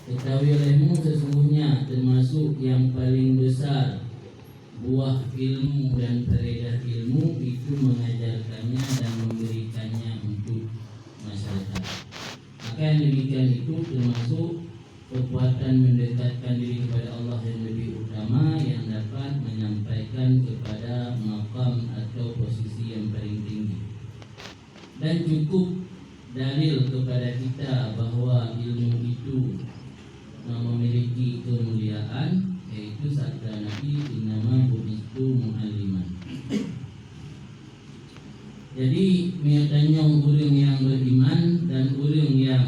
Ketahui olehmu sesungguhnya termasuk yang paling besar buah ilmu dan faedah ilmu itu mengajarkannya dan memberikannya untuk masyarakat. Maka yang demikian itu termasuk kekuatan mendekatkan diri kepada Allah yang lebih utama, yang dapat menyampaikan kepada maqam atau posisi yang paling tinggi. Dan cukup dalil kepada kita bahwa ilmu itu memiliki kemuliaan, yaitu sabda Nabi, innama bu'istu mu'alliman. Jadi miatanya orang yang beriman dan orang yang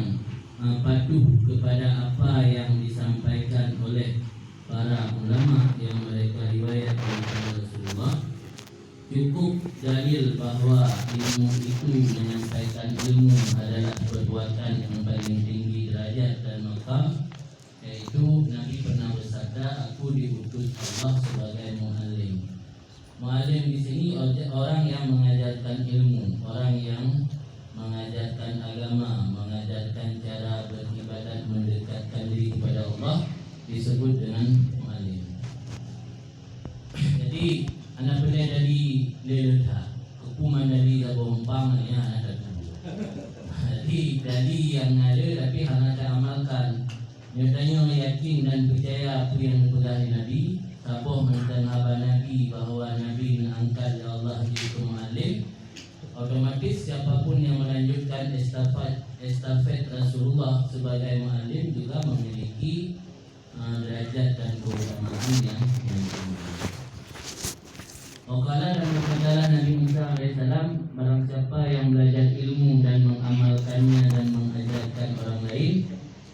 patuh kepada apa yang disampaikan oleh para ulama yang mereka riwayat dari Rasulullah, cukup dalil bahwa ilmu itu, menyampaikan ilmu adalah perbuatan yang paling tinggi derajat dan maqam. Yaitu Nabi pernah bersabda, aku diutus Allah sebagai muallim. Muallim di sini orang yang mengajarkan ilmu, orang yang mengajarkan agama, mengajarkan cara beribadat, mendekatkan diri kepada Allah, disebut dengan muallim. Jadi anak beli dari lelata, hukuman dari Labompang ya anak dulu. Jadi dari yang ada tapi hanya tak amalkan. Nyatanya yakin dan percaya apa yang dipegang Nabi, tapoh menentang haba Nabi bahwa Nabi diangkat oleh Allah jadi muallim, otomatis siapapun yang melanjutkan estafet Rasulullah sebagai muallim juga memiliki derajat dan keutamaan yang tinggi. Wakala dan berkatalah Nabi Musa AS, barang siapa yang belajar ilmu dan mengamalkannya dan mengajarkan orang lain,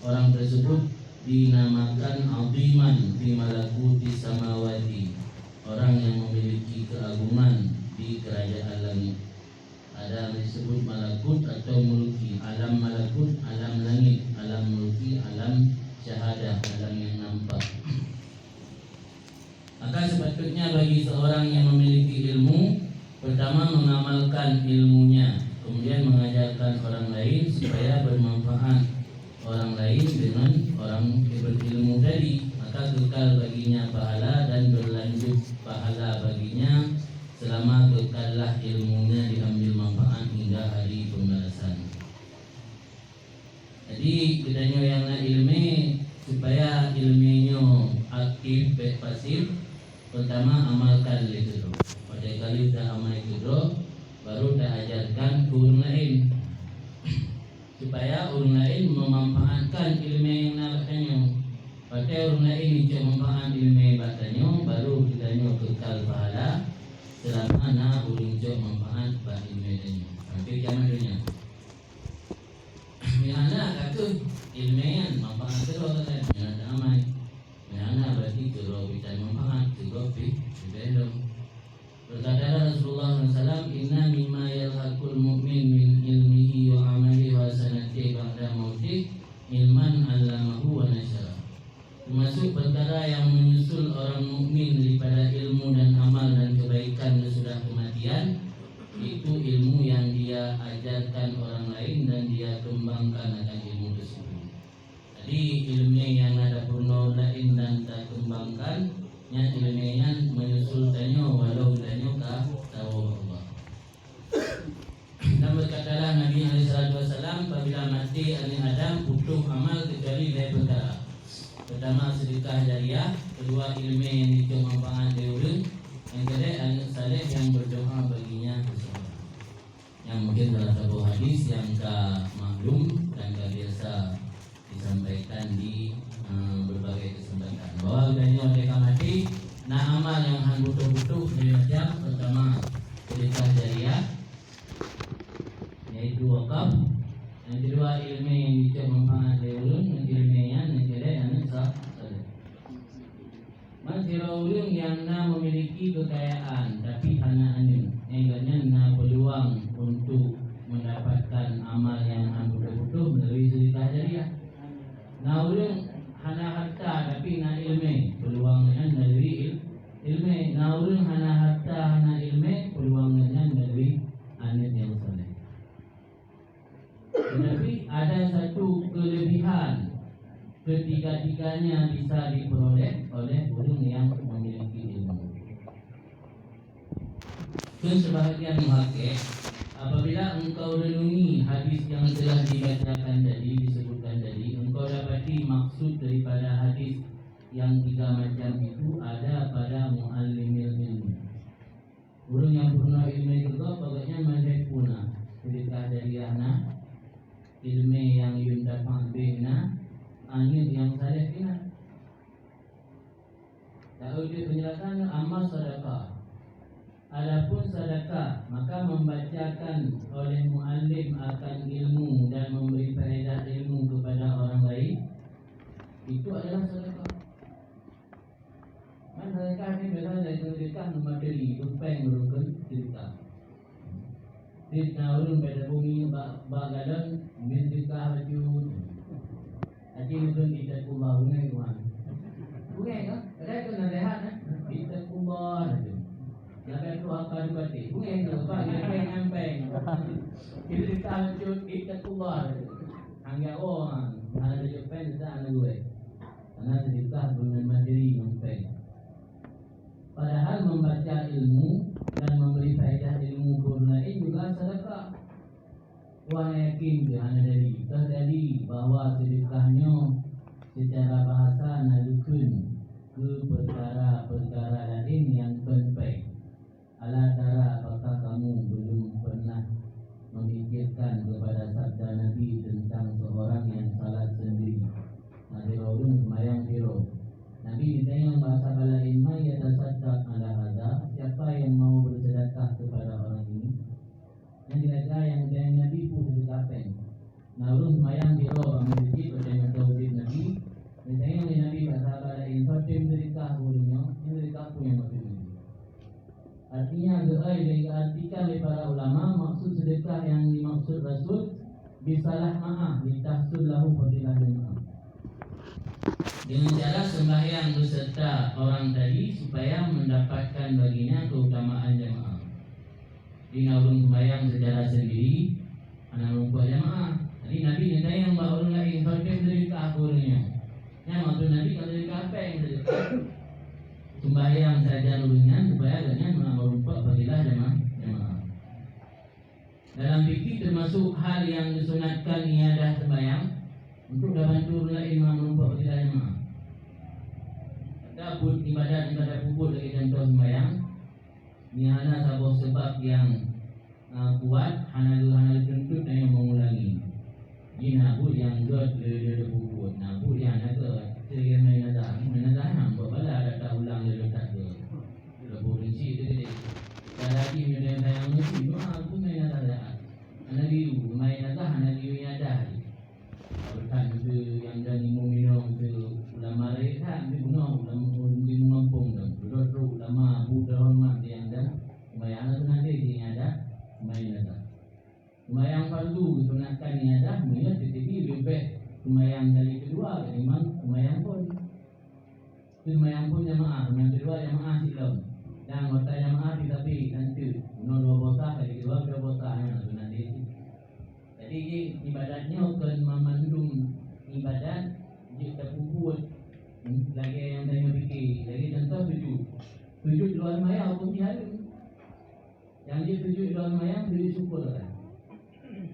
orang tersebut dinamakan aziman fi malakuti samawati, orang yang memiliki keagungan di kerajaan langit. Ada yang disebut malakut atau mulki, alam malakut, alam langit, alam mulki, alam syahadah, alam yang nampak. Maka sepatutnya bagi seorang yang memiliki ilmu, pertama mengamalkan ilmunya, kemudian mengajarkan orang lain supaya bermanfaat orang lain dengan orang berilmu tadi, maka kekal baginya pahala dan berlanjut pahala baginya selama kekallah ilmunya diambil manfaat hingga hari pembalasan. Jadi bedanya yang nak ilmu supaya ilmunya aktif baik pasif, pertama amalkan itu. Pada kali dah amal itu baru dah ajarkan orang lain, supaya orang lain memanfaatkan ilmu yang nabatanya. Pada orang lain itu memanfaatkan ilmu batanya, baru kitanya kekal pahala selama nak orang itu memanfaat ilmu batanya sampai kiamat dunia. Mana kata ilmu yang manfaat terus kan? Mana amal, mana berarti terus kita manfaat terus belum. Berkata Rasulullah SAW, inna mimma yalhaqul mu'min min ilmihi wa amalihi wa sanati ba'da mautih ilman 'allamahu wa nasyara. Termasuk perkara yang menyusul orang mukmin daripada ilmu dan amal dan kebaikan sesudah kematian, itu ilmu yang dia ajarkan orang lain dan dia kembangkan akan ilmu tersebut. Jadi ilmu yang ada purna lain dan tak kembangkan, yang ilmiah menyusul tanya walau tanya kah tahu Allah. Dan berkatalah Nabi SAW, apabila mati anak Adam putus amal kecuali dari perkara. Pertama sedekah jariah, kedua ilmu yang dimanfaatkan dari orang, yang ketiga anak saleh yang berdoa baginya seseorang. Yang mungkin dalam satu hadis yang tak maklum dan tak biasa disampaikan di berbagai kesempatan, bahwa adanya mereka mati, nah amal yang butuh-butuh macam pertama sedekah jariah, yaitu wakaf. Yang kedua ilmu yang bisa manfaat dari ulun, yang ilmunya yang ketiga yang saleh. Masih ulun yang memiliki kekayaan tapi hanya anu, enggaknya peluang untuk mendapatkan amal yang butuh-butuh melalui sedekah jariah. Nah ulun hana harta tapi na ilmu, peluangnya melalui ilmu. Nah ulun hana harta hana ilmu, peluangnya melalui anak yang saleh. Tetapi ada satu kelebihan ketiga-tiganya bisa diperoleh oleh orang yang memiliki ilmu. Dan sebahagian muhakkik, apabila engkau renungi hadis yang telah dibacakan tadi, disebutkan tadi, engkau dapati maksud daripada hadis yang tiga macam itu ada pada muallimil ilmu. Orang yang purna ilmu juga pokoknya mazhab puna. Sedekah dari anak ilmu yang yundafa bina angin yang saleh bina. Tahu dia penjelasan amal sedekah. Adapun sedekah, maka membacakan oleh muallim akan ilmu dan memberi faedah ilmu kepada orang lain, itu adalah sedekah. Kan sedekah ni biasanya dari sedekah memateri, tumpeng merupakan sedekah. Sedekah urun pada bumi bagalan, sedekah baju. Aji urun kita kubah bungai tuan. Bungai kan? Ada tu nak rehat kan? Kita kubah tu. Jangan tu apa dibati. Bungai tu apa? Nyampeng. Kita sedekah baju kita kubah tu. Angga orang ada Jepang tak ada gue. Karena sedekah dengan materi nyampeng. Padahal membaca ilmu dan memberi faedah ilmu lain juga sedekah. Wah yakin dia hanya dari bahawa sedekahnya secara bahasa nalukun ke perkara-perkara lain yang penting. Ala tara apakah kamu belum pernah memikirkan kepada sabda Nabi tentang seorang yang salat sendiri. Nadirun semayang tiro. Nabi ditanya bahasa balain ma yatasaddaq ala hadza, siapa yang mau bersedekah kepada orang ini? Yang dikata yang Nabi pun sedekah pen. Naurun semayang tiro memiliki percaya tauhid Nabi. Ditanya oleh Nabi bahasa balain fatim sedekah ulnya, ini sedekah punya maksud ini. Artinya geai yang diartikan oleh para ulama, maksud sedekah yang dimaksud Rasul bisalah ma'ah ditahsul lahu fadilah jemaah. Dengan cara sembahyang beserta orang tadi supaya mendapatkan baginya keutamaan jemaah. Di naurun sembahyang secara sendiri, anak rumput jemaah. Jadi Nabi nyata yang bawa orang lain fatim sedekah akurnya. Yang maksud Nabi kalau sedekah apa yang sedekah? Sembahyang saja nurunnya supaya adanya merupakan fadilah jemaah. Dalam fikih termasuk hal yang disunatkan iadah sembahyang untuk dapat turun lain merupakan fadilah jemaah. Adapun ibadat puput lagi contoh sembahyang, ni hanya sebuah sebab yang kuat, hana kentut yang mengulangi. Ini nabut yang god le puput, nabut yang ada Saya main nazar nampak bala ada ulang dia letak ke lebur rinci dia gede. Dan lagi dia sayang mesti aku main nazar dah. Anak liu main nazar anak liu yang ada. Berkan tu yang jadi minum tu ulama mereka ni guna ulama ngampung dah. Duduk ulama budak hormat dia yang ada. Sembahyang tu nanti dia ada main nazar. Sembahyang fardu sunatkan ni ada, mula tetapi lebih sembahyang kali kedua memang sembahyang pun jemaah, yang kedua jemaah silap dan anggota jemaah tetapi nanti no dua bosa kali kedua dua bosanya nanti. Jadi ibadatnya bukan memandung ibadat jika puput lagi yang saya fikir lagi contoh sujud luar maya hukum dihari yang dia sujud luar maya sujud syukur kan.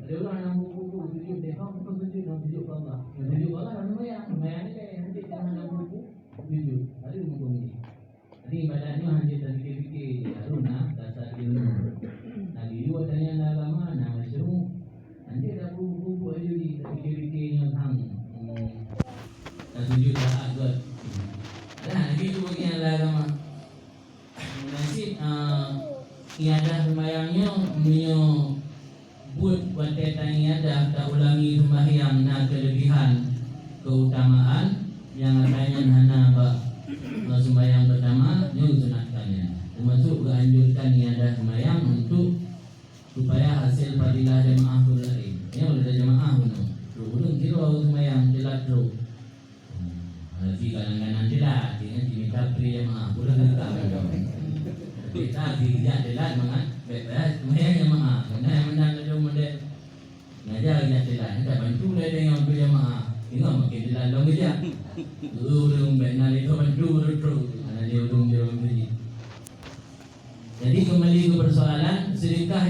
Ada orang yang buku sujud dekat bukan sujud nak sujud Allah. Sujud Allah dan sembahyang ni kayak nanti jangan ada buku sujud. Ada buku ni. Jadi ibadahnya hanya terfikir haruna dasar ilmu. Nabi dua tanya agama nak masyru. Nanti ada buku aja di terfikirnya hang. Dan sujud dah agak. Dah Nabi tu bagi agama. Nasib iadah sembahyangnya punya buat wantetanya dah tak ulangi sembahyang na kelebihan keutamaan yang adanya hana sembahyang pertama ni sunatkannya. Termasuk dianjurkan iadah sembahyang untuk supaya hasil fadilah jemaah pun lain. Ni oleh jemaah pun. Belum kira sembahyang jelas tu. Nanti kadang-kadang jelas dia diminta pri jemaah pun tak ada. Kita tidak jelas mangat sembahyang jemaah. Kena menang ada model ngajar dia tidak bantu dia dengan jemaah Ingat makin dilalung dia. Ulung benar itu mendur. Ada dia ulung dia. Jadi kembali ke persoalan sedekah